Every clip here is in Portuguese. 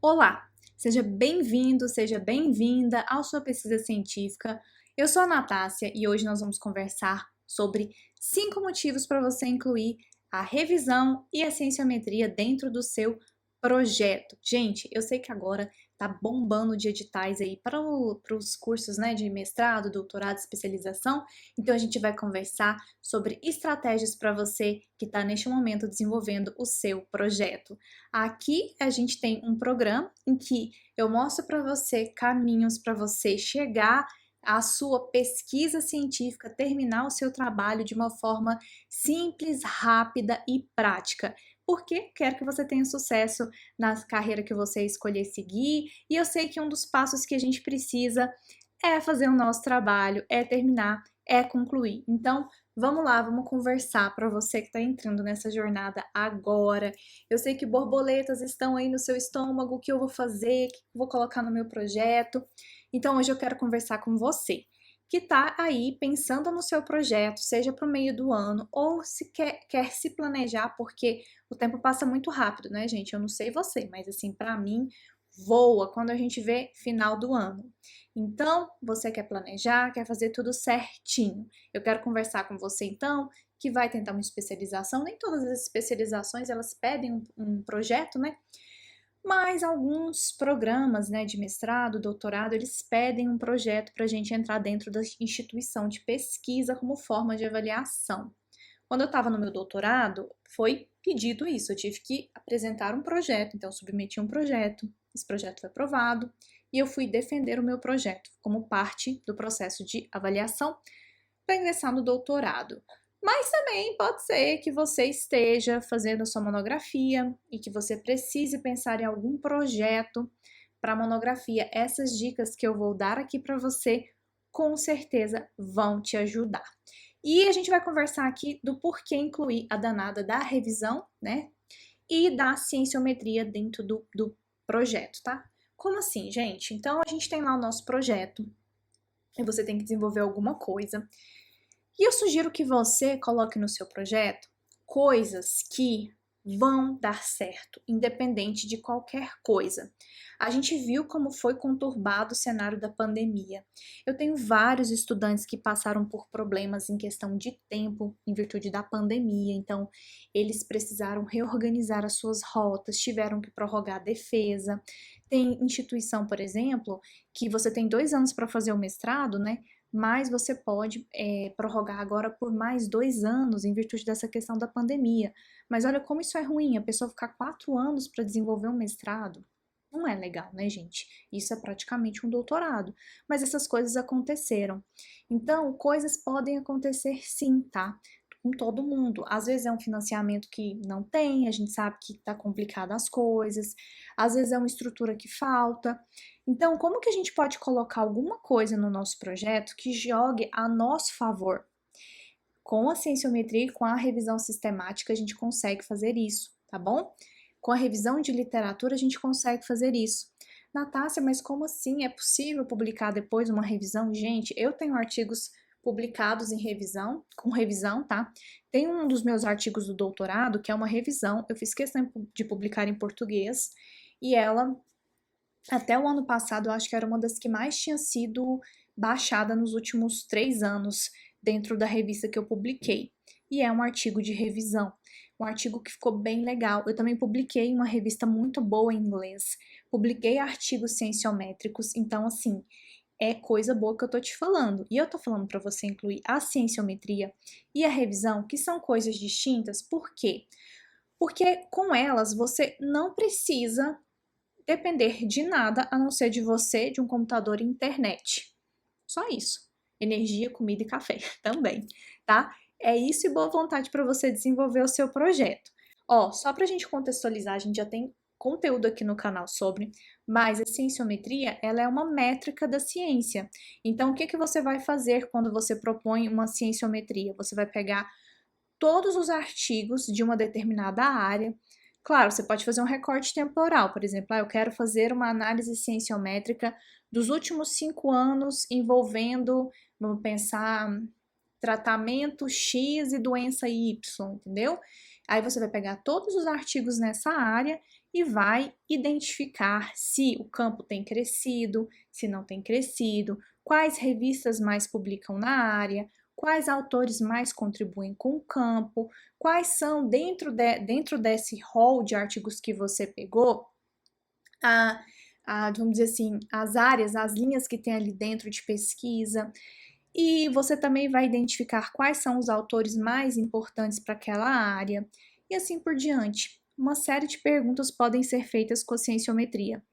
Olá, seja bem-vindo, seja bem-vinda à sua pesquisa científica. Eu sou a Natácia e hoje nós vamos conversar sobre 5 motivos para você incluir a revisão e a cienciometria dentro do seu projeto. Gente, eu sei que agora tá bombando de editais aí para os cursos, né, de mestrado, doutorado, especialização. Então a gente vai conversar sobre estratégias para você que está neste momento desenvolvendo o seu projeto. Aqui a gente tem um programa em que eu mostro para você caminhos para você chegar à sua pesquisa científica, terminar o seu trabalho de uma forma simples, rápida e prática. Porque quero que você tenha sucesso na carreira que você escolher seguir, e eu sei que um dos passos que a gente precisa é fazer o nosso trabalho, é terminar, é concluir. Então, vamos lá, vamos conversar para você que está entrando nessa jornada agora. Eu sei que borboletas estão aí no seu estômago, o que eu vou fazer, o que eu vou colocar no meu projeto. Então, hoje eu quero conversar com você que está aí pensando no seu projeto, seja para o meio do ano ou se quer se planejar, porque o tempo passa muito rápido, né, gente? Eu não sei você, mas assim, para mim, voa quando a gente vê final do ano. Então, você quer planejar, quer fazer tudo certinho. Eu quero conversar com você então, que vai tentar uma especialização. Nem todas as especializações elas pedem um projeto, né? Mas alguns programas, né, de mestrado, doutorado, eles pedem um projeto para a gente entrar dentro da instituição de pesquisa como forma de avaliação. Quando eu estava no meu doutorado, foi pedido isso, eu tive que apresentar um projeto, então eu submeti um projeto, esse projeto foi aprovado e eu fui defender o meu projeto como parte do processo de avaliação para ingressar no doutorado. Mas também pode ser que você esteja fazendo a sua monografia e que você precise pensar em algum projeto para monografia. Essas dicas que eu vou dar aqui para você com certeza vão te ajudar. E a gente vai conversar aqui do porquê incluir a danada da revisão, né? E da cienciometria dentro do projeto, tá? Como assim, gente? Então a gente tem lá o nosso projeto e você tem que desenvolver alguma coisa. E eu sugiro que você coloque no seu projeto coisas que vão dar certo, independente de qualquer coisa. A gente viu como foi conturbado o cenário da pandemia. Eu tenho vários estudantes que passaram por problemas em questão de tempo, em virtude da pandemia, então eles precisaram reorganizar as suas rotas, tiveram que prorrogar a defesa. Tem instituição, por exemplo, que você tem 2 anos para fazer o mestrado, né? Mas você pode prorrogar agora por mais 2 anos em virtude dessa questão da pandemia. Mas olha como isso é ruim, a pessoa ficar 4 anos para desenvolver um mestrado. Não é legal, né, gente? Isso é praticamente um doutorado. Mas essas coisas aconteceram. Então, coisas podem acontecer sim, tá? Com todo mundo. Às vezes é um financiamento que não tem, a gente sabe que tá complicado as coisas, às vezes é uma estrutura que falta. Então, como que a gente pode colocar alguma coisa no nosso projeto que jogue a nosso favor? Com a cienciometria e com a revisão sistemática, a gente consegue fazer isso, tá bom? Com a revisão de literatura, a gente consegue fazer isso. Natácia, mas como assim? É possível publicar depois uma revisão? Gente, eu tenho artigos publicados em revisão, com revisão, tá? Tem um dos meus artigos do doutorado que é uma revisão, eu fiz questão de publicar em português, e ela até o ano passado, eu acho que era uma das que mais tinha sido baixada nos últimos 3 anos dentro da revista que eu publiquei. E é um artigo de revisão, um artigo que ficou bem legal. Eu também publiquei em uma revista muito boa em inglês, publiquei artigos cienciométricos, então assim, é coisa boa que eu tô te falando. E eu tô falando para você incluir a cienciometria e a revisão, que são coisas distintas, por quê? Porque com elas você não precisa depender de nada a não ser de você, de um computador e internet. Só isso. Energia, comida e café também, tá? É isso e boa vontade para você desenvolver o seu projeto. Ó, só para a gente contextualizar, a gente já tem conteúdo aqui no canal sobre, mas a cienciometria, ela é uma métrica da ciência. Então, o que que você vai fazer quando você propõe uma cienciometria? Você vai pegar todos os artigos de uma determinada área. Claro, você pode fazer um recorte temporal, por exemplo, eu quero fazer uma análise cienciométrica dos últimos 5 anos envolvendo, vamos pensar, tratamento X e doença Y, entendeu? Aí você vai pegar todos os artigos nessa área e vai identificar se o campo tem crescido, se não tem crescido, quais revistas mais publicam na área, quais autores mais contribuem com o campo, quais são, dentro desse rol de artigos que você pegou, a, vamos dizer assim, as áreas, as linhas que tem ali dentro de pesquisa. E você também vai identificar quais são os autores mais importantes para aquela área, e assim por diante. Uma série de perguntas podem ser feitas com a cienciometria.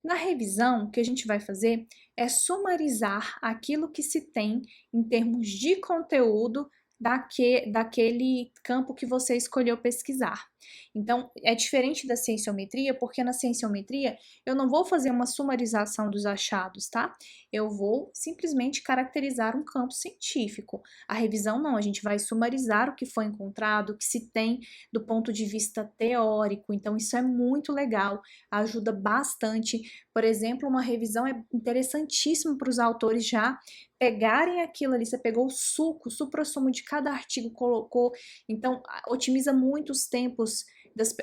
Na revisão, o que a gente vai fazer é sumarizar aquilo que se tem em termos de conteúdo daquele campo que você escolheu pesquisar. Então, é diferente da cienciometria, porque na cienciometria eu não vou fazer uma sumarização dos achados, tá? Eu vou simplesmente caracterizar um campo científico. A revisão não, a gente vai sumarizar o que foi encontrado, o que se tem do ponto de vista teórico. Então, isso é muito legal, ajuda bastante. Por exemplo, uma revisão é interessantíssimo para os autores já pegarem aquilo ali, você pegou o suco, o suprassumo de cada artigo, colocou, então otimiza muito os tempos,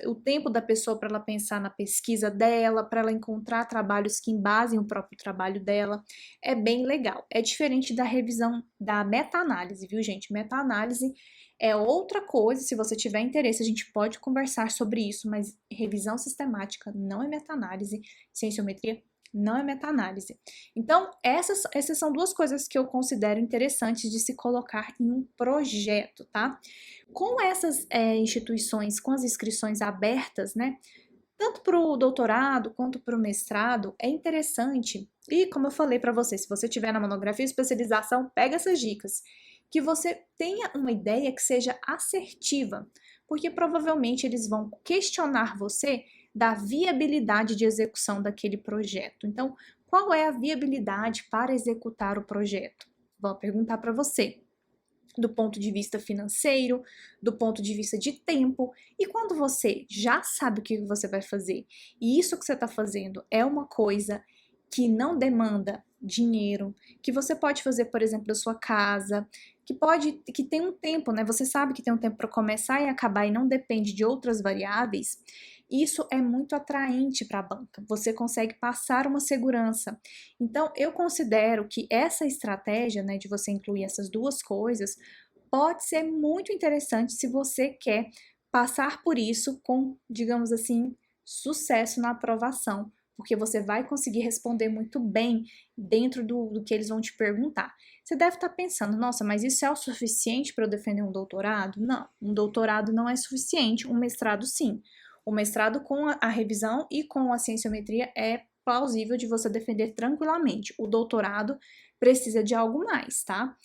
o tempo da pessoa para ela pensar na pesquisa dela, para ela encontrar trabalhos que embasem o próprio trabalho dela, é bem legal. É diferente da revisão, da meta-análise, viu, gente? Meta-análise é outra coisa, se você tiver interesse, a gente pode conversar sobre isso, mas revisão sistemática não é meta-análise, cienciometria não é meta-análise. Então, essas são duas coisas que eu considero interessantes de se colocar em um projeto, tá? Com essas instituições, com as inscrições abertas, né? Tanto para o doutorado quanto para o mestrado, é interessante, e como eu falei para você, se você tiver na monografia especialização, pega essas dicas, que você tenha uma ideia que seja assertiva, porque provavelmente eles vão questionar você da viabilidade de execução daquele projeto. Então, qual é a viabilidade para executar o projeto? Vou perguntar para você, do ponto de vista financeiro, do ponto de vista de tempo, e quando você já sabe o que você vai fazer, e isso que você está fazendo é uma coisa que não demanda dinheiro, que você pode fazer, por exemplo, da sua casa, que tem um tempo, né? Você sabe que tem um tempo para começar e acabar e não depende de outras variáveis. Isso é muito atraente para a banca. Você consegue passar uma segurança. Então, eu considero que essa estratégia, né, de você incluir essas duas coisas, pode ser muito interessante se você quer passar por isso com, digamos assim, sucesso na aprovação, porque você vai conseguir responder muito bem dentro do que eles vão te perguntar. Você deve estar pensando, nossa, mas isso é o suficiente para eu defender um doutorado? Não, um doutorado não é suficiente, um mestrado sim. O mestrado com a revisão e com a cienciometria é plausível de você defender tranquilamente. O doutorado precisa de algo mais, tá?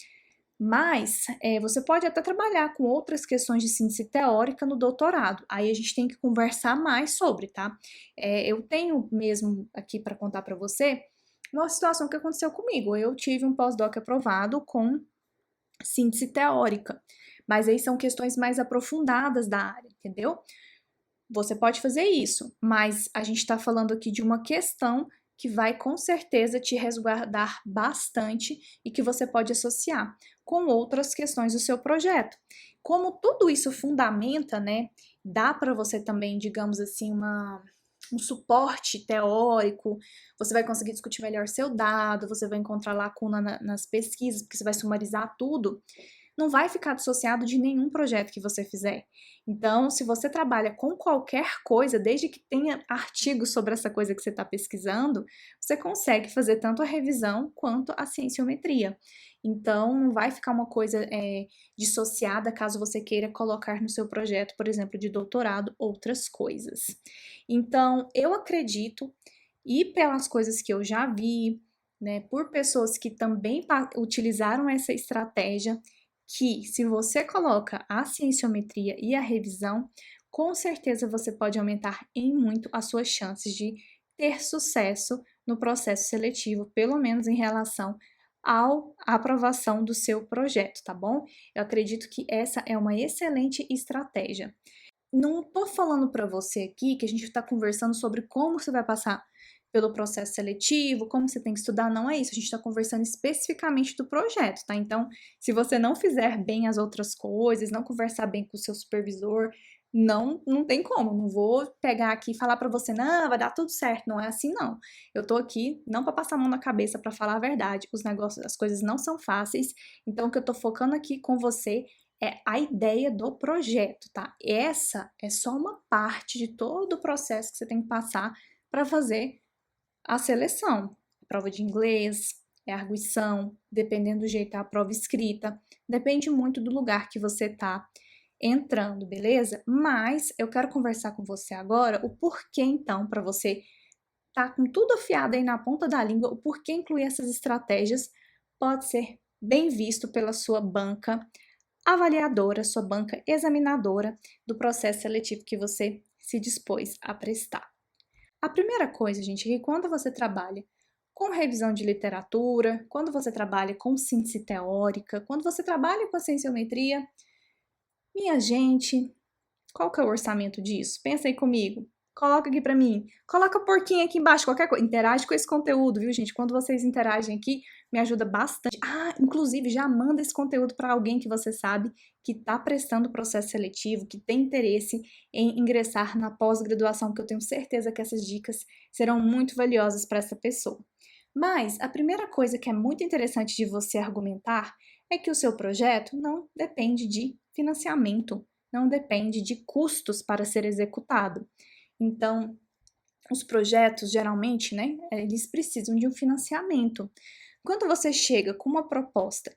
Mas você pode até trabalhar com outras questões de síntese teórica no doutorado. Aí a gente tem que conversar mais sobre, tá? Eu tenho mesmo aqui para contar para você uma situação que aconteceu comigo. Eu tive um pós-doc aprovado com síntese teórica, mas aí são questões mais aprofundadas da área, entendeu? Você pode fazer isso, mas a gente está falando aqui de uma questão que vai com certeza te resguardar bastante e que você pode associar com outras questões do seu projeto. Como tudo isso fundamenta, né, dá para você também, digamos assim, um suporte teórico, você vai conseguir discutir melhor seu dado, você vai encontrar lacuna nas pesquisas, porque você vai sumarizar tudo, não vai ficar dissociado de nenhum projeto que você fizer. Então, se você trabalha com qualquer coisa, desde que tenha artigos sobre essa coisa que você está pesquisando, você consegue fazer tanto a revisão quanto a cienciometria. Então, não vai ficar uma coisa dissociada caso você queira colocar no seu projeto, por exemplo, de doutorado, outras coisas. Então, eu acredito, e pelas coisas que eu já vi, né, por pessoas que também utilizaram essa estratégia, que se você coloca a cienciometria e a revisão, com certeza você pode aumentar em muito as suas chances de ter sucesso no processo seletivo, pelo menos em relação à aprovação do seu projeto, tá bom? Eu acredito que essa é uma excelente estratégia. Não tô falando para você aqui que a gente está conversando sobre como você vai passar pelo processo seletivo, como você tem que estudar, não é isso. A gente está conversando especificamente do projeto, tá? Então, se você não fizer bem as outras coisas, não conversar bem com o seu supervisor, não tem como, não vou pegar aqui e falar pra você, não, vai dar tudo certo, não é assim não. Eu tô aqui não pra passar a mão na cabeça, pra falar a verdade, os negócios, as coisas não são fáceis, então o que eu tô focando aqui com você é a ideia do projeto, tá? Essa é só uma parte de todo o processo que você tem que passar pra fazer a seleção. Prova de inglês, é arguição, dependendo do jeito é a prova escrita, depende muito do lugar que você tá entrando, beleza? Mas eu quero conversar com você agora o porquê, então, para você tá com tudo afiado aí na ponta da língua, o porquê incluir essas estratégias pode ser bem visto pela sua banca avaliadora, sua banca examinadora do processo seletivo que você se dispôs a prestar. A primeira coisa, gente, é que quando você trabalha com revisão de literatura, quando você trabalha com síntese teórica, quando você trabalha com a cienciometria, minha gente, qual que é o orçamento disso? Pensa aí comigo. Coloca aqui pra mim. Coloca porquinho aqui embaixo, qualquer coisa. Interage com esse conteúdo, viu, gente? Quando vocês interagem aqui, me ajuda bastante. Ah, inclusive, já manda esse conteúdo para alguém que você sabe que está prestando o processo seletivo, que tem interesse em ingressar na pós-graduação, que eu tenho certeza que essas dicas serão muito valiosas para essa pessoa. Mas a primeira coisa que é muito interessante de você argumentar é que o seu projeto não depende de financiamento, não depende de custos para ser executado. Então, os projetos, geralmente, né, eles precisam de um financiamento. Quando você chega com uma proposta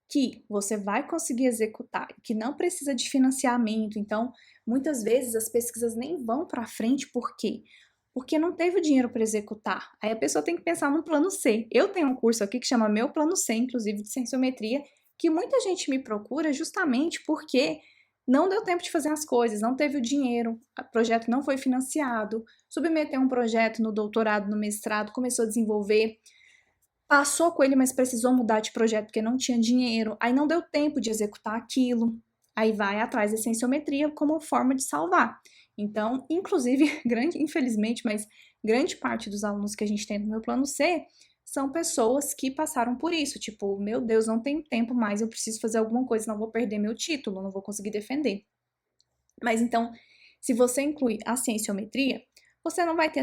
que você vai conseguir executar, que não precisa de financiamento, então, muitas vezes as pesquisas nem vão para frente, por quê? Porque não teve o dinheiro para executar. Aí a pessoa tem que pensar no plano C. Eu tenho um curso aqui que chama Meu Plano C, inclusive de cienciometria, que muita gente me procura justamente porque não deu tempo de fazer as coisas, não teve o dinheiro, o projeto não foi financiado, submeteu um projeto no doutorado, no mestrado, começou a desenvolver, passou com ele, mas precisou mudar de projeto porque não tinha dinheiro, aí não deu tempo de executar aquilo, aí vai atrás da cienciometria como forma de salvar. Então, inclusive, infelizmente, mas grande parte dos alunos que a gente tem no meu plano C são pessoas que passaram por isso, tipo, meu Deus, não tenho tempo mais, eu preciso fazer alguma coisa, não vou perder meu título, não vou conseguir defender. Mas então, se você inclui a cienciometria, você não vai ter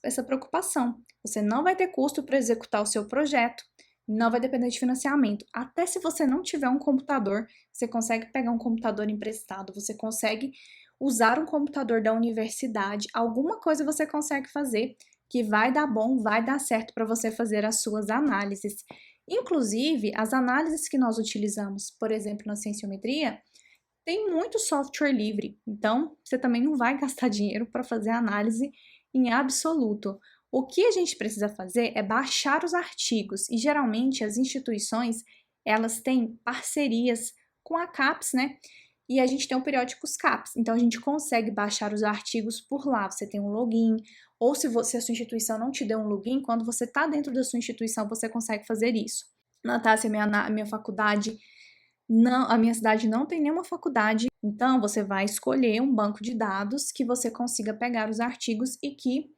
essa preocupação. Você não vai ter custo para executar o seu projeto, não vai depender de financiamento. Até se você não tiver um computador, você consegue pegar um computador emprestado, você consegue usar um computador da universidade, alguma coisa você consegue fazer que vai dar bom, vai dar certo para você fazer as suas análises. Inclusive, as análises que nós utilizamos, por exemplo, na cienciometria, tem muito software livre, então você também não vai gastar dinheiro para fazer análise em absoluto. O que a gente precisa fazer é baixar os artigos e geralmente as instituições elas têm parcerias com a CAPES, né? E a gente tem o periódicos CAPES, então a gente consegue baixar os artigos por lá. Você tem um login, ou se a sua instituição não te deu um login, quando você está dentro da sua instituição, você consegue fazer isso. Natácia, minha faculdade não, a minha cidade não tem nenhuma faculdade, então você vai escolher um banco de dados que você consiga pegar os artigos e que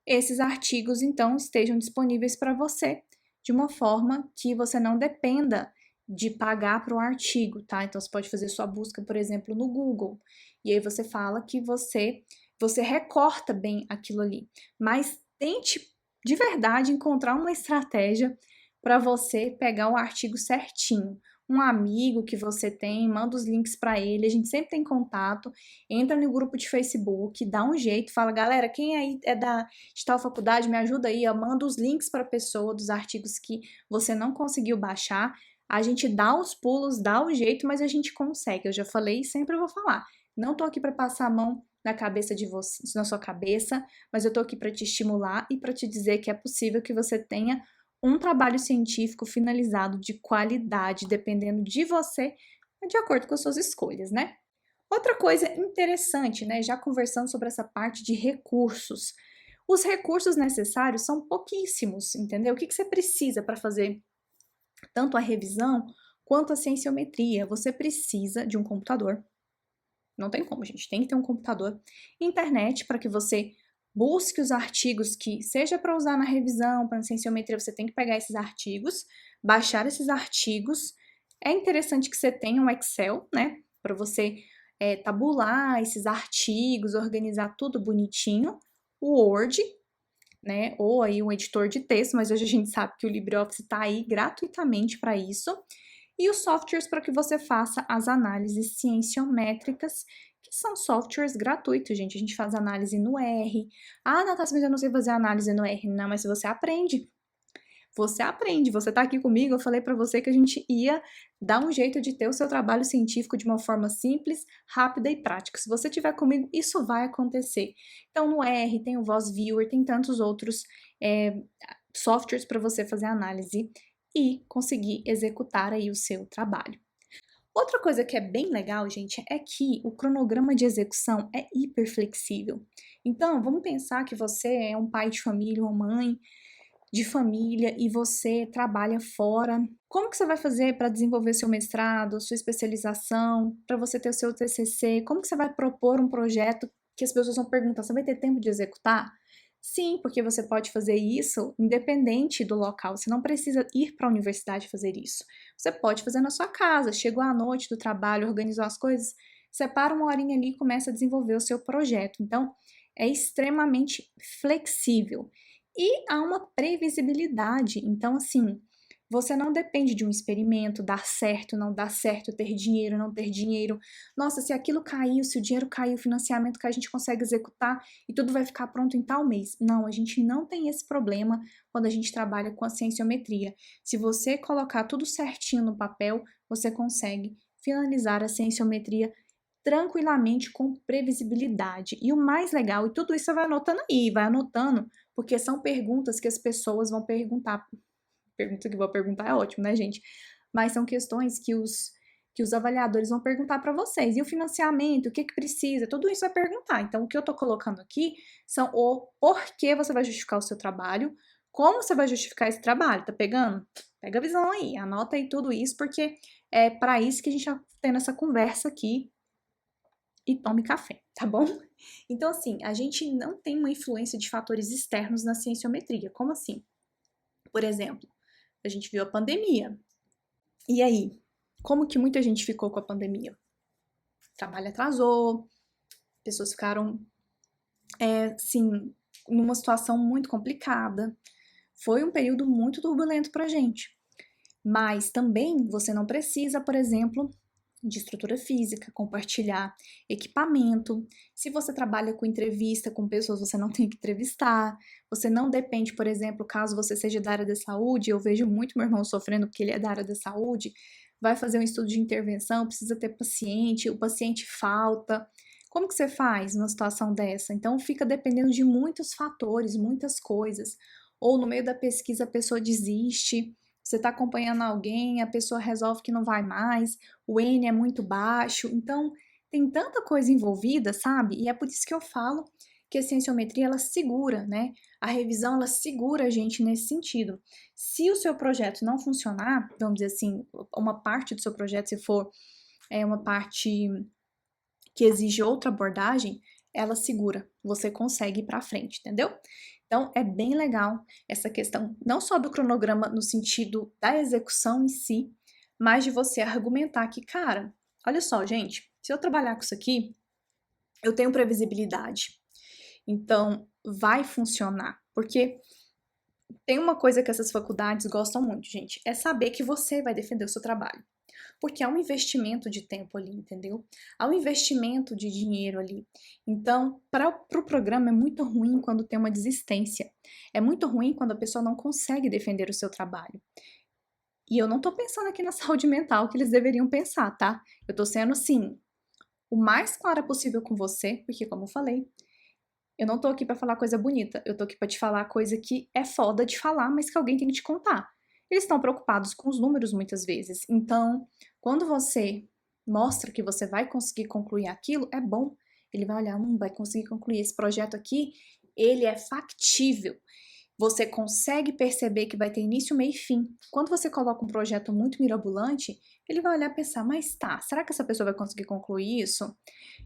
esses artigos então estejam disponíveis para você de uma forma que você não dependa de pagar para o artigo, tá? Então você pode fazer sua busca, por exemplo, no Google, e aí você fala que você recorta bem aquilo ali, mas tente de verdade encontrar uma estratégia para você pegar o artigo certinho. Um amigo que você tem, manda os links para ele, a gente sempre tem contato, entra no grupo de Facebook, dá um jeito, fala, galera, quem aí é de tal faculdade, me ajuda aí, ó, manda os links para a pessoa dos artigos que você não conseguiu baixar, a gente dá os pulos, dá o jeito, mas a gente consegue, eu já falei e sempre vou falar, não tô aqui para passar a mão na cabeça de você, na sua cabeça, mas eu tô aqui para te estimular e para te dizer que é possível que você tenha um trabalho científico finalizado de qualidade, dependendo de você, de acordo com as suas escolhas, né? Outra coisa interessante, né, já conversando sobre essa parte de recursos. Os recursos necessários são pouquíssimos, entendeu? O que você precisa para fazer tanto a revisão quanto a cienciometria? Você precisa de um computador. Não tem como, gente, tem que ter um computador. Internet para que você busque os artigos que seja para usar na revisão, para a cienciometria, você tem que pegar esses artigos, baixar esses artigos. É interessante que você tenha um Excel, né, para você tabular esses artigos, organizar tudo bonitinho. O Word, né? Ou aí um editor de texto, mas hoje a gente sabe que o LibreOffice está aí gratuitamente para isso. E os softwares para que você faça as análises cienciométricas, que são softwares gratuitos, gente. A gente faz análise no R. Ah, Natasha, mas eu não sei fazer análise no R. Não, mas você aprende. Você aprende, você tá aqui comigo, eu falei para você que a gente ia dar um jeito de ter o seu trabalho científico de uma forma simples, rápida e prática. Se você tiver comigo, isso vai acontecer. Então, no R, tem o Voz Viewer, tem tantos outros softwares para você fazer análise e conseguir executar aí o seu trabalho. Outra coisa que é bem legal, gente, é que o cronograma de execução é hiper flexível. Então, vamos pensar que você é um pai de família, uma mãe de família e você trabalha fora. Como que você vai fazer para desenvolver seu mestrado, sua especialização, para você ter o seu TCC? Como que você vai propor um projeto que as pessoas vão perguntar, você vai ter tempo de executar? Sim, porque você pode fazer isso independente do local. Você não precisa ir para a universidade fazer isso. Você pode fazer na sua casa. Chegou à noite do trabalho, organizou as coisas, separa uma horinha ali e começa a desenvolver o seu projeto. Então, é extremamente flexível. E há uma previsibilidade. Então, assim, você não depende de um experimento, dar certo, não dar certo, ter dinheiro, não ter dinheiro. Nossa, se aquilo caiu, se o dinheiro caiu, o financiamento que a gente consegue executar e tudo vai ficar pronto em tal mês. Não, a gente não tem esse problema quando a gente trabalha com a cienciometria. Se você colocar tudo certinho no papel, você consegue finalizar a cienciometria tranquilamente com previsibilidade. E o mais legal, e tudo isso você vai anotando aí, vai anotando, porque são perguntas que as pessoas vão perguntar. Pergunta que vou perguntar é ótimo, né, gente? Mas são questões que os avaliadores vão perguntar para vocês. E o financiamento, o que que precisa, tudo isso vai perguntar. Então, o que eu tô colocando aqui são o porquê você vai justificar o seu trabalho, como você vai justificar esse trabalho, tá pegando? Pega a visão aí, anota aí tudo isso, porque é para isso que a gente tá tendo essa conversa aqui e tome café, tá bom? Então, assim, a gente não tem uma influência de fatores externos na cienciometria. Como assim? Por exemplo, a gente viu a pandemia. E aí? Como que muita gente ficou com a pandemia? O trabalho atrasou, pessoas ficaram, assim, numa situação muito complicada. Foi um período muito turbulento pra gente. Mas também você não precisa, por exemplo, de estrutura física, compartilhar equipamento. Se você trabalha com entrevista com pessoas, você não tem que entrevistar. Você não depende, por exemplo, caso você seja da área da saúde, eu vejo muito meu irmão sofrendo porque ele é da área da saúde, vai fazer um estudo de intervenção, precisa ter paciente, o paciente falta. Como que você faz numa situação dessa? Então fica dependendo de muitos fatores, muitas coisas. Ou no meio da pesquisa a pessoa desiste, você está acompanhando alguém, a pessoa resolve que não vai mais, o N é muito baixo, então tem tanta coisa envolvida, sabe? E é por isso que eu falo que a cienciometria ela segura, né? A revisão ela segura a gente nesse sentido. Se o seu projeto não funcionar, vamos dizer assim, uma parte do seu projeto, se for uma parte que exige outra abordagem, ela segura, você consegue ir para frente, entendeu? Então é bem legal essa questão, não só do cronograma no sentido da execução em si, mas de você argumentar que, cara, olha só, gente, se eu trabalhar com isso aqui, eu tenho previsibilidade. Então vai funcionar, porque tem uma coisa que essas faculdades gostam muito, gente, é saber que você vai defender o seu trabalho. Porque há um investimento de tempo ali, entendeu? Há um investimento de dinheiro ali. Então, para o programa é muito ruim quando tem uma desistência. É muito ruim quando a pessoa não consegue defender o seu trabalho. E eu não tô pensando aqui na saúde mental que eles deveriam pensar, tá? Eu tô sendo, assim, o mais clara possível com você, porque, como eu falei, eu não tô aqui pra falar coisa bonita. Eu tô aqui pra te falar coisa que é foda de falar, mas que alguém tem que te contar. Eles estão preocupados com os números muitas vezes. Então, quando você mostra que você vai conseguir concluir aquilo, é bom. Ele vai olhar, vai conseguir concluir esse projeto aqui, ele é factível. Você consegue perceber que vai ter início, meio e fim. Quando você coloca um projeto muito mirabolante, ele vai olhar e pensar, mas tá, será que essa pessoa vai conseguir concluir isso?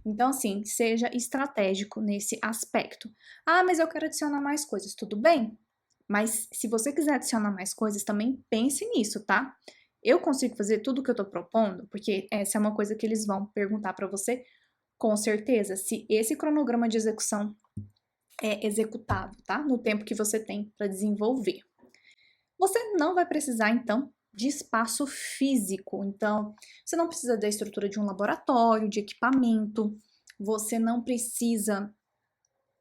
Então, assim, seja estratégico nesse aspecto. Ah, mas eu quero adicionar mais coisas, tudo bem? Mas se você quiser adicionar mais coisas, também pense nisso, tá? Eu consigo fazer tudo o que eu tô propondo, porque essa é uma coisa que eles vão perguntar para você Com certeza, se esse cronograma de execução é executável, tá? No tempo que você tem para desenvolver. Você não vai precisar, então, de espaço físico. Então, você não precisa da estrutura de um laboratório, de equipamento, você não precisa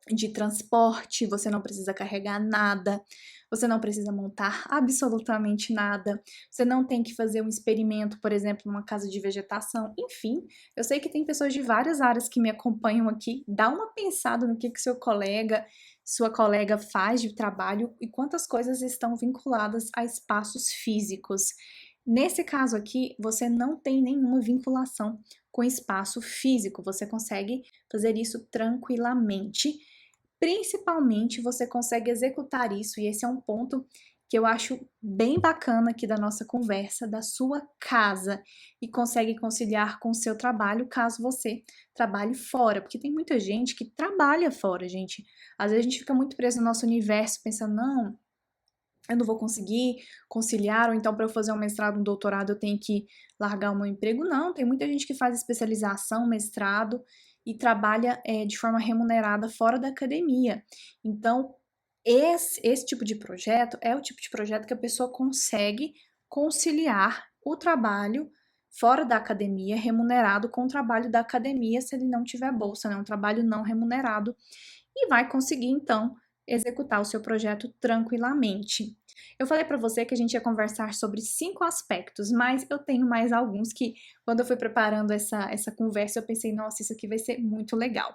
de transporte, você não precisa carregar nada, você não precisa montar absolutamente nada, você não tem que fazer um experimento, por exemplo, numa casa de vegetação, enfim, eu sei que tem pessoas de várias áreas que me acompanham aqui, dá uma pensada no que sua colega faz de trabalho e quantas coisas estão vinculadas a espaços físicos. Nesse caso aqui, você não tem nenhuma vinculação com espaço físico, você consegue fazer isso tranquilamente. Principalmente, você consegue executar isso, e esse é um ponto que eu acho bem bacana aqui da nossa conversa, da sua casa, e consegue conciliar com o seu trabalho, caso você trabalhe fora, porque tem muita gente que trabalha fora, gente. Às vezes a gente fica muito preso no nosso universo, pensando, não, eu não vou conseguir conciliar, ou então para eu fazer um mestrado, um doutorado, eu tenho que largar o meu emprego. Não, tem muita gente que faz especialização, mestrado e trabalha de forma remunerada fora da academia. Então, esse tipo de projeto é o tipo de projeto que a pessoa consegue conciliar o trabalho fora da academia, remunerado, com o trabalho da academia, se ele não tiver bolsa, né? Um trabalho não remunerado, e vai conseguir, então, executar o seu projeto tranquilamente. Eu falei para você que a gente ia conversar sobre 5 aspectos, mas eu tenho mais alguns que, quando eu fui preparando essa conversa, eu pensei, nossa, isso aqui vai ser muito legal.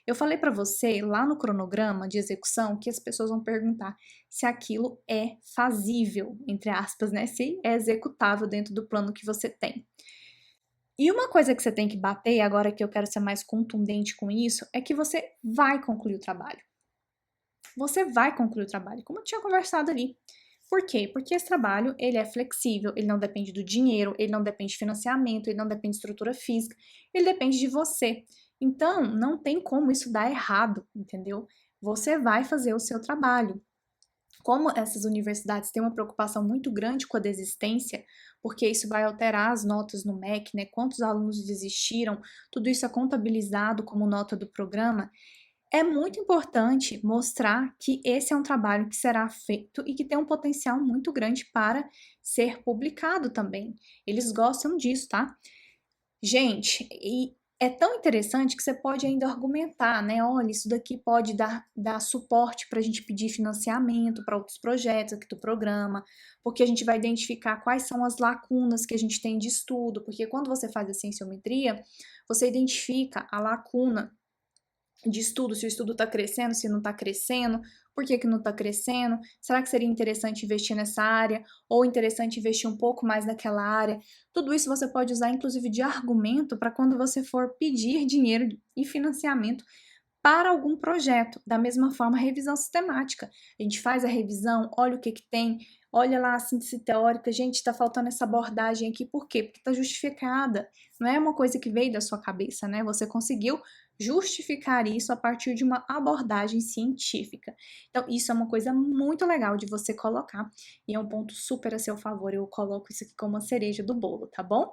Eu falei para você, lá no cronograma de execução, que as pessoas vão perguntar se aquilo é fazível, entre aspas, né? Se é executável dentro do plano que você tem. E uma coisa que você tem que bater, agora que eu quero ser mais contundente com isso, é que você vai concluir o trabalho. Você vai concluir o trabalho, como eu tinha conversado ali. Por quê? Porque esse trabalho, ele é flexível, ele não depende do dinheiro, ele não depende de financiamento, ele não depende de estrutura física, ele depende de você. Então, não tem como isso dar errado, entendeu? Você vai fazer o seu trabalho. Como essas universidades têm uma preocupação muito grande com a desistência, porque isso vai alterar as notas no MEC, né? Quantos alunos desistiram, tudo isso é contabilizado como nota do programa. É muito importante mostrar que esse é um trabalho que será feito e que tem um potencial muito grande para ser publicado também. Eles gostam disso, tá? Gente, e é tão interessante que você pode ainda argumentar, né? Olha, isso daqui pode dar suporte para a gente pedir financiamento para outros projetos aqui do programa, porque a gente vai identificar quais são as lacunas que a gente tem de estudo, porque quando você faz a cienciometria, você identifica a lacuna de estudo, se o estudo está crescendo, se não está crescendo, por que não está crescendo, será que seria interessante investir nessa área, ou interessante investir um pouco mais naquela área. Tudo isso você pode usar, inclusive, de argumento para quando você for pedir dinheiro e financiamento para algum projeto. Da mesma forma, revisão sistemática. A gente faz a revisão, olha o que tem, olha lá a síntese teórica, gente, está faltando essa abordagem aqui, por quê? Porque está justificada. Não é uma coisa que veio da sua cabeça, né? Você conseguiu justificar isso a partir de uma abordagem científica. Então, isso é uma coisa muito legal de você colocar, e é um ponto super a seu favor. Eu coloco isso aqui como uma cereja do bolo, tá bom?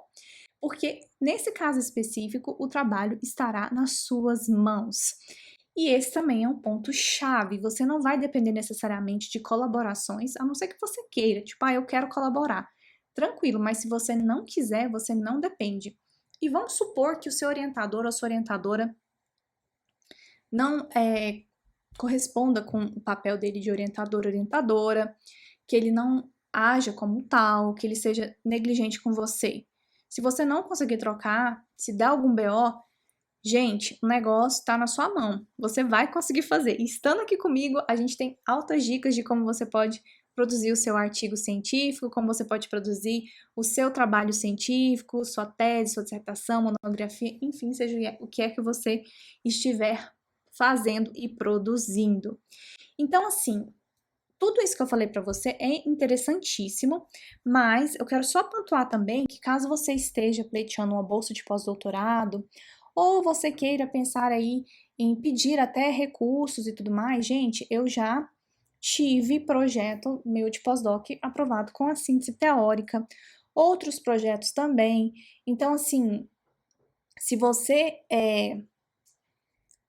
Porque nesse caso específico, o trabalho estará nas suas mãos. E esse também é um ponto chave. Você não vai depender necessariamente de colaborações, a não ser que você queira, tipo, eu quero colaborar. Tranquilo, mas se você não quiser, você não depende. E vamos supor que o seu orientador ou a sua orientadora não corresponda com o papel dele de orientador, orientadora, que ele não haja como tal, que ele seja negligente com você. Se você não conseguir trocar, se der algum BO, gente, o negócio está na sua mão. Você vai conseguir fazer. E estando aqui comigo, a gente tem altas dicas de como você pode produzir o seu artigo científico, como você pode produzir o seu trabalho científico, sua tese, sua dissertação, monografia, enfim, seja o que é que você estiver fazendo e produzindo. Então, assim, tudo isso que eu falei para você é interessantíssimo, mas eu quero só pontuar também que caso você esteja pleiteando uma bolsa de pós-doutorado, ou você queira pensar aí em pedir até recursos e tudo mais, gente, eu já tive projeto meu de pós-doc aprovado com a síntese teórica, outros projetos também. Então, assim, se você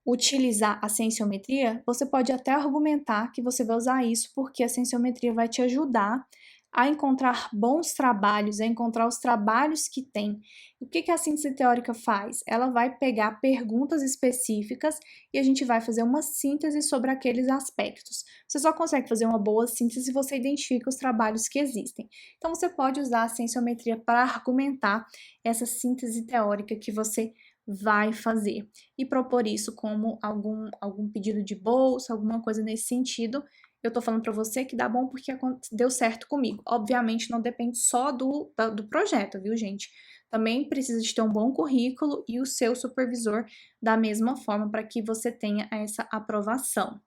utilizar a cienciometria, você pode até argumentar que você vai usar isso porque a cienciometria vai te ajudar a encontrar bons trabalhos, a encontrar os trabalhos que tem. O que a síntese teórica faz? Ela vai pegar perguntas específicas e a gente vai fazer uma síntese sobre aqueles aspectos. Você só consegue fazer uma boa síntese se você identifica os trabalhos que existem. Então, você pode usar a cienciometria para argumentar essa síntese teórica que você vai fazer e propor isso como algum pedido de bolsa, alguma coisa nesse sentido. Eu tô falando para você que dá bom porque deu certo comigo. Obviamente não depende só do projeto, viu, gente? Também precisa de ter um bom currículo e o seu supervisor da mesma forma para que você tenha essa aprovação.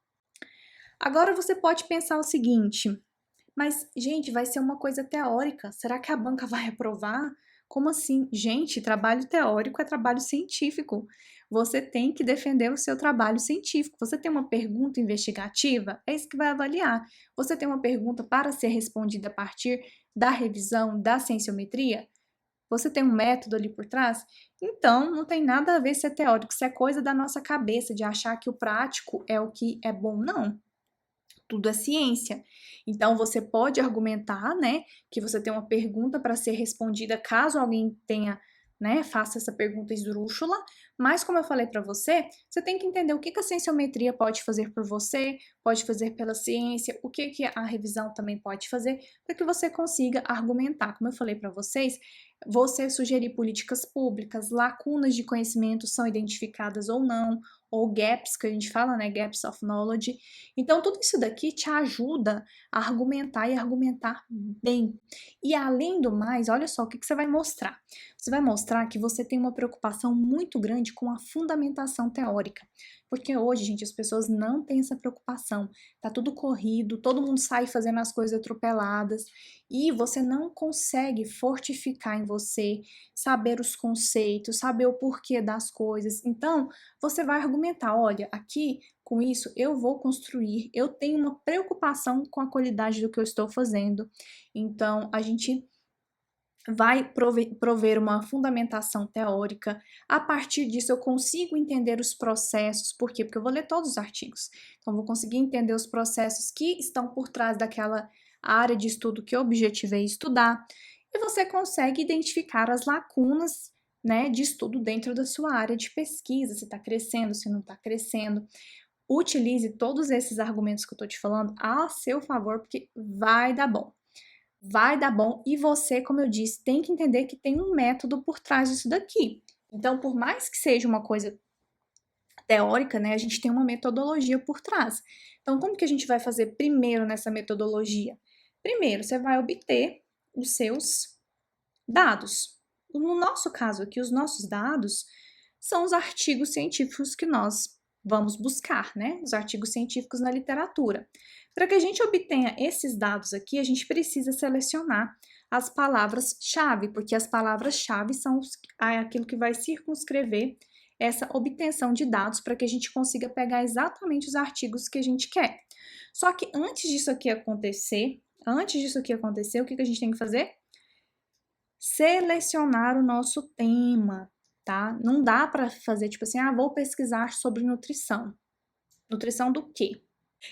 Agora você pode pensar o seguinte: mas, gente, vai ser uma coisa teórica. Será que a banca vai aprovar? Como assim? Gente, trabalho teórico é trabalho científico. Você tem que defender o seu trabalho científico. Você tem uma pergunta investigativa? É isso que vai avaliar. Você tem uma pergunta para ser respondida a partir da revisão da cienciometria? Você tem um método ali por trás? Então, não tem nada a ver se é teórico, se é coisa da nossa cabeça, de achar que o prático é o que é bom. Não, tudo é ciência. Então, você pode argumentar, né, que você tem uma pergunta para ser respondida caso alguém tenha, né, faça essa pergunta esdrúxula, mas como eu falei para você, você tem que entender o que a cienciometria pode fazer por você, pode fazer pela ciência, o que a revisão também pode fazer, para que você consiga argumentar. Como eu falei para vocês, você sugerir políticas públicas, lacunas de conhecimento são identificadas ou não, ou gaps, que a gente fala, né, gaps of knowledge. Então, tudo isso daqui te ajuda a argumentar e argumentar bem. E além do mais, olha só o que você vai mostrar. Você vai mostrar que você tem uma preocupação muito grande com a fundamentação teórica. Porque hoje, gente, as pessoas não têm essa preocupação. Tá tudo corrido, todo mundo sai fazendo as coisas atropeladas e você não consegue fortificar em você, saber os conceitos, saber o porquê das coisas. Então, você vai argumentar, olha, aqui com isso eu vou construir, eu tenho uma preocupação com a qualidade do que eu estou fazendo. Então, a gente vai prover uma fundamentação teórica. A partir disso, eu consigo entender os processos. Por quê? Porque eu vou ler todos os artigos. Então, eu vou conseguir entender os processos que estão por trás daquela área de estudo que eu objetivei estudar. E você consegue identificar as lacunas, né, de estudo dentro da sua área de pesquisa, se está crescendo, se não está crescendo. Utilize todos esses argumentos que eu estou te falando a seu favor, porque vai dar bom. Vai dar bom e você, como eu disse, tem que entender que tem um método por trás disso daqui. Então, por mais que seja uma coisa teórica, né, a gente tem uma metodologia por trás. Então, como que a gente vai fazer primeiro nessa metodologia? Primeiro, você vai obter os seus dados. No nosso caso aqui, os nossos dados são os artigos científicos que nós vamos buscar, né? Os artigos científicos na literatura. Para que a gente obtenha esses dados aqui, a gente precisa selecionar as palavras-chave, porque as palavras-chave são aquilo que vai circunscrever essa obtenção de dados para que a gente consiga pegar exatamente os artigos que a gente quer. Só que antes disso aqui acontecer, o que a gente tem que fazer? Selecionar o nosso tema, tá? Não dá para fazer tipo assim, vou pesquisar sobre nutrição. Nutrição do quê?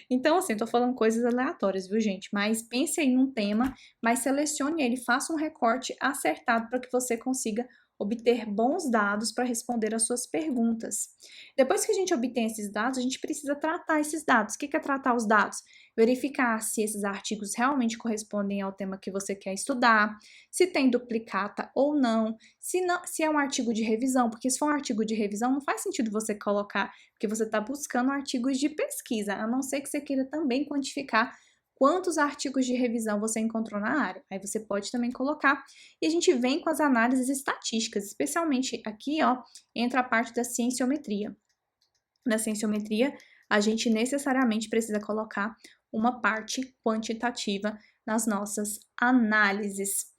Então, assim, tô falando coisas aleatórias, viu, gente? Mas pense aí num tema, mas selecione ele, faça um recorte acertado para que você consiga obter bons dados para responder às suas perguntas. Depois que a gente obtém esses dados, a gente precisa tratar esses dados. O que é tratar os dados? Verificar se esses artigos realmente correspondem ao tema que você quer estudar, se tem duplicata ou não, se é um artigo de revisão, porque se for um artigo de revisão, não faz sentido você colocar, porque você está buscando artigos de pesquisa, a não ser que você queira também quantificar quantos artigos de revisão você encontrou na área. Aí você pode também colocar. E a gente vem com as análises estatísticas, especialmente aqui, ó, entra a parte da cienciometria. Na cienciometria, a gente necessariamente precisa colocar uma parte quantitativa nas nossas análises.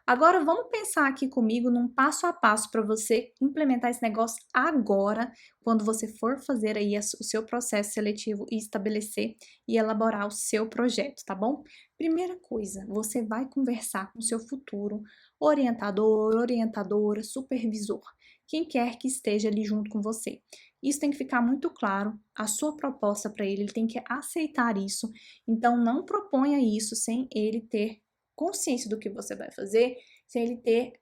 Agora, vamos pensar aqui comigo num passo a passo para você implementar esse negócio agora, quando você for fazer aí o seu processo seletivo e estabelecer e elaborar o seu projeto, tá bom? Primeira coisa, você vai conversar com o seu futuro orientador, orientadora, supervisor. quem quer que esteja ali junto com você. Isso tem que ficar muito claro, a sua proposta para ele tem que aceitar isso. Então, não proponha isso sem ele ter consciência do que você vai fazer, sem ele ter,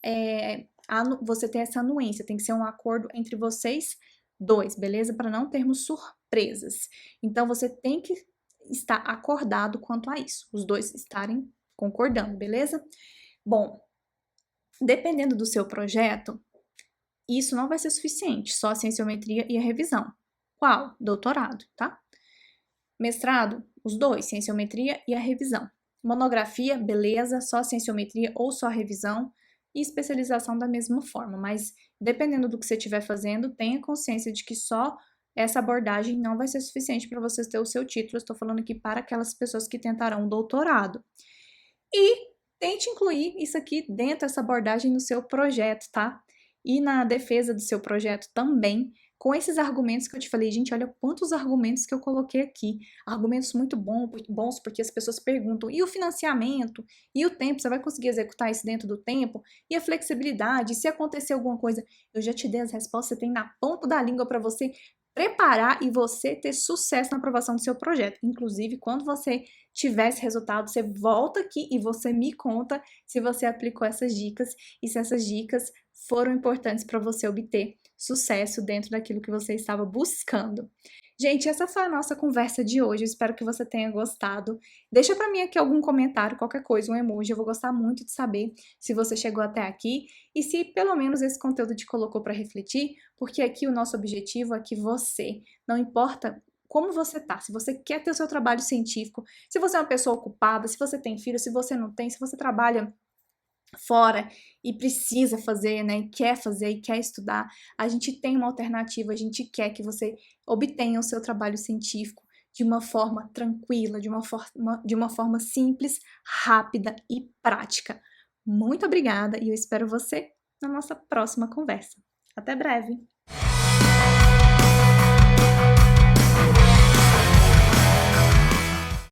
você ter essa anuência, tem que ser um acordo entre vocês dois, beleza? Para não termos surpresas. Então, você tem que estar acordado quanto a isso, os dois estarem concordando, beleza? Bom, dependendo do seu projeto, isso não vai ser suficiente, só a cienciometria e a revisão. Qual? Doutorado, tá? Mestrado, os dois, cienciometria e a revisão. Monografia, beleza, só a cienciometria ou só a revisão. E especialização da mesma forma, mas dependendo do que você estiver fazendo, tenha consciência de que só essa abordagem não vai ser suficiente para você ter o seu título. Estou falando aqui para aquelas pessoas que tentarão um doutorado. E tente incluir isso aqui dentro dessa abordagem no seu projeto, tá? E na defesa do seu projeto também, com esses argumentos que eu te falei, gente, olha quantos argumentos que eu coloquei aqui. Argumentos muito bons, porque as pessoas perguntam, e o financiamento? E o tempo? Você vai conseguir executar isso dentro do tempo? E a flexibilidade? Se acontecer alguma coisa? Eu já te dei as respostas, você tem na ponta da língua para você preparar e você ter sucesso na aprovação do seu projeto. Inclusive, quando você tiver esse resultado, você volta aqui e você me conta se você aplicou essas dicas e se essas dicas foram importantes para você obter sucesso dentro daquilo que você estava buscando. Gente, essa foi a nossa conversa de hoje. Eu espero que você tenha gostado. Deixa para mim aqui algum comentário, qualquer coisa, um emoji. Eu vou gostar muito de saber se você chegou até aqui e se pelo menos esse conteúdo te colocou para refletir, porque aqui o nosso objetivo é que você, não importa como você tá, se você quer ter o seu trabalho científico, se você é uma pessoa ocupada, se você tem filho, se você não tem, se você trabalha fora e precisa fazer, né, e quer fazer e quer estudar, a gente tem uma alternativa, a gente quer que você obtenha o seu trabalho científico de uma forma tranquila, de uma forma simples, rápida e prática. Muito obrigada e eu espero você na nossa próxima conversa. Até breve!